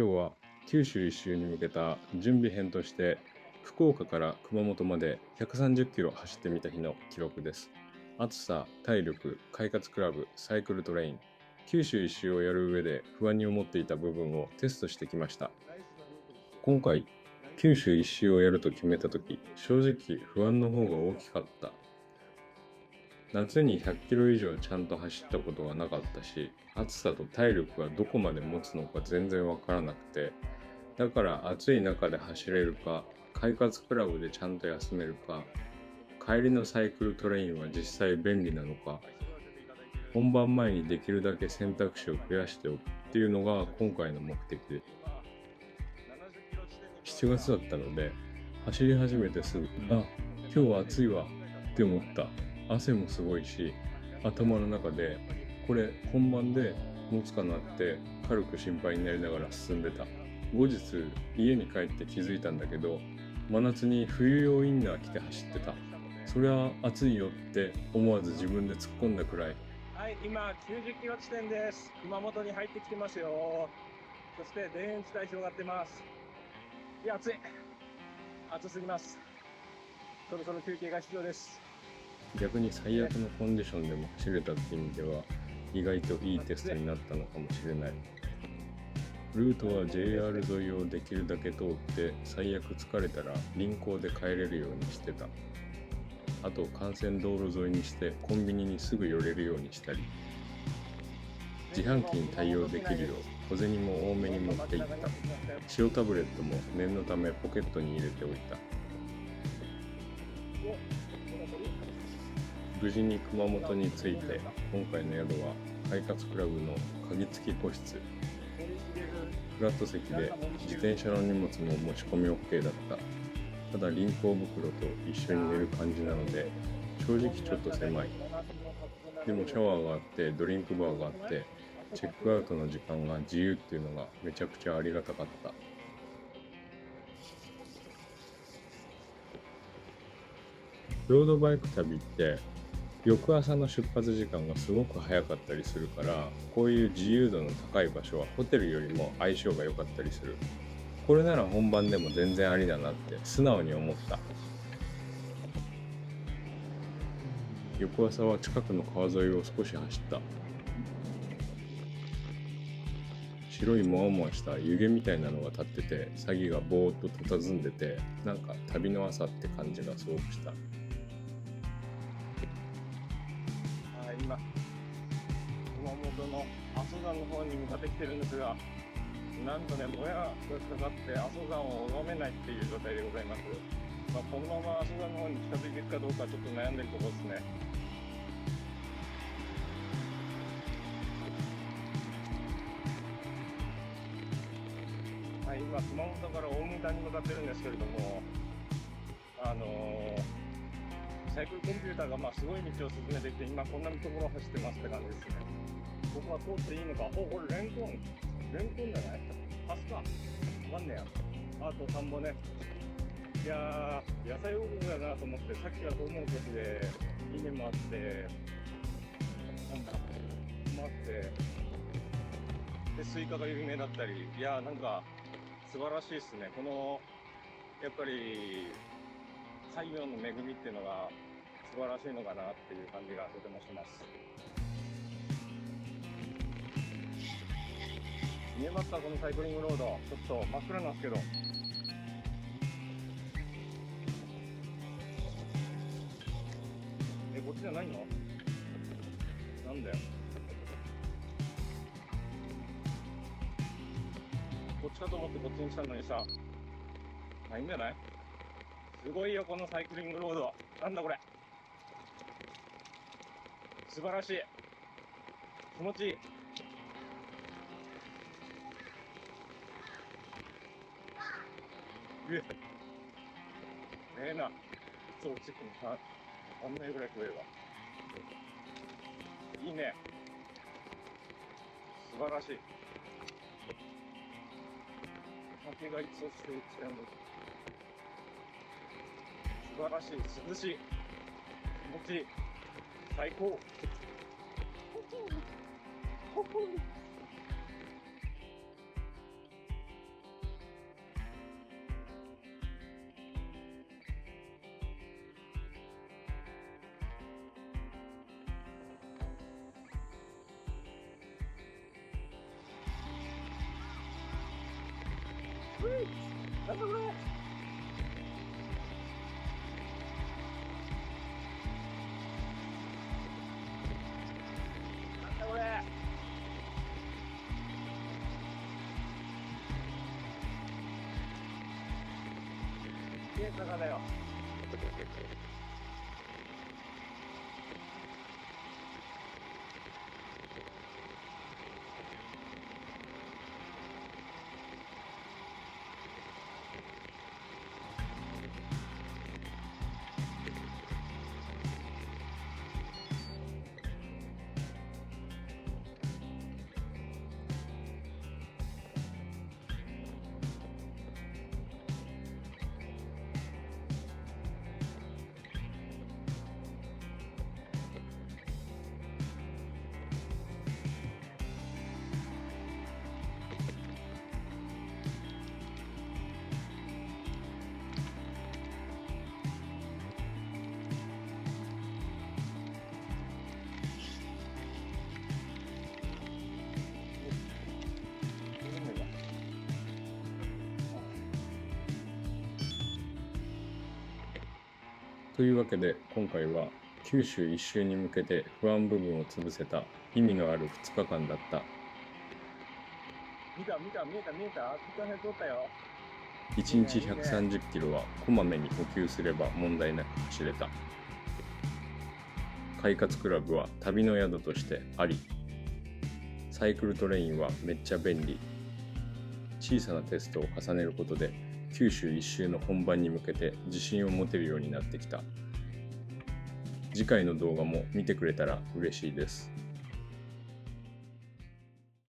今日は九州一周に向けた準備編として福岡から熊本まで130キロ走ってみた日の記録です。暑さ、体力、快活クラブ、サイクルトレイン、九州一周をやる上で不安に思っていた部分をテストしてきました。今回九州一周をやると決めた時、正直不安の方が大きかった。夏に100キロ以上ちゃんと走ったことがなかったし、暑さと体力がどこまで持つのか全然わからなくて、だから暑い中で走れるか、快活クラブでちゃんと休めるか、帰りのサイクルトレインは実際便利なのか、本番前にできるだけ選択肢を増やしておくっていうのが今回の目的で、7月だったので、走り始めてすぐ、今日は暑いわって思った。汗もすごいし、頭の中でこれ本番で持つかなって軽く心配になりながら進んでた。後日家に帰って気づいたんだけど、真夏に冬用インナー着て走ってた。そりゃ暑いよって思わず自分で突っ込んだくらい。はい、今90キロ地点です。熊本に入ってきてますよ。そして田園地帯広がってます。いや、暑い。暑すぎます。そろそろ休憩が必要です。逆に最悪のコンディションでも走れたって意味では意外といいテストになったのかもしれない。ルートは JR 沿いをできるだけ通って最悪疲れたら臨港で帰れるようにしてた。あと幹線道路沿いにしてコンビニにすぐ寄れるようにしたり、自販機に対応できるよう小銭も多めに持っていった。塩タブレットも念のためポケットに入れておいた。無事に熊本に着いて、今回の宿は快活クラブの鍵付き個室。フラット席で自転車の荷物も持ち込み OK だった。ただ臨港袋と一緒に寝る感じなので正直ちょっと狭い。でもシャワーがあってドリンクバーがあってチェックアウトの時間が自由っていうのがめちゃくちゃありがたかった。ロードバイク旅って翌朝の出発時間がすごく早かったりするから、こういう自由度の高い場所はホテルよりも相性が良かったりする。これなら本番でも全然ありだなって素直に思った。翌朝は近くの川沿いを少し走った。白いモワモワした湯気みたいなのが立ってて、サギがぼーっと佇んでて、なんか旅の朝って感じがすごくした。今、熊本の阿蘇山の方に向かってきてるんですが、なんとね、もやがかかって阿蘇山を拝めないっていう状態でございます。このまま阿蘇山の方に近づいていくかどうかちょっと悩んでるところですね。はい、今熊本から大牟田に向かってるんですけれども、サイクルコンピューターがすごい道を進めてきて、今こんなところを走ってますって感じですね。ここは通っていいのか。これレンコンじゃない？ハスか。わかんねえや。あと田んぼね。いやー、野菜王国だなと思って、さっきはトウモロコシで稲もあって、なんだ、もあって、でスイカが有名だったり、いやーなんか素晴らしいですね。このやっぱり太陽の恵みっていうのが素晴らしいのかなっていう感じがとてもします。見えますか、このサイクリングロード。ちょっと真っ暗なんですけど、こっちじゃないの？なんだよ、こっちかと思ってこっちに来たのにさ。いいんじゃない？すごいよこのサイクリングロード。なんだこれ、素晴らしい、気持ちいい。な、いつ落ちてくるのかあんなぐらい食えるわ。いいね、素晴らしい。酒がいつ落ちてるってんの。素晴らしい、涼しい、気持ちいい、最高。なんだこれ。なんだこれ。すげえ坂だよ。というわけで今回は九州一周に向けて不安部分を潰せた意味のある2日間だった。見えた。人辺通ったよ。1日130キロはこまめに補給すれば問題なく走れた。快活クラブは旅の宿としてあり、サイクルトレインはめっちゃ便利。小さなテストを重ねることで九州一周の本番に向けて自信を持てるようになってきた。次回の動画も見てくれたら嬉しいです。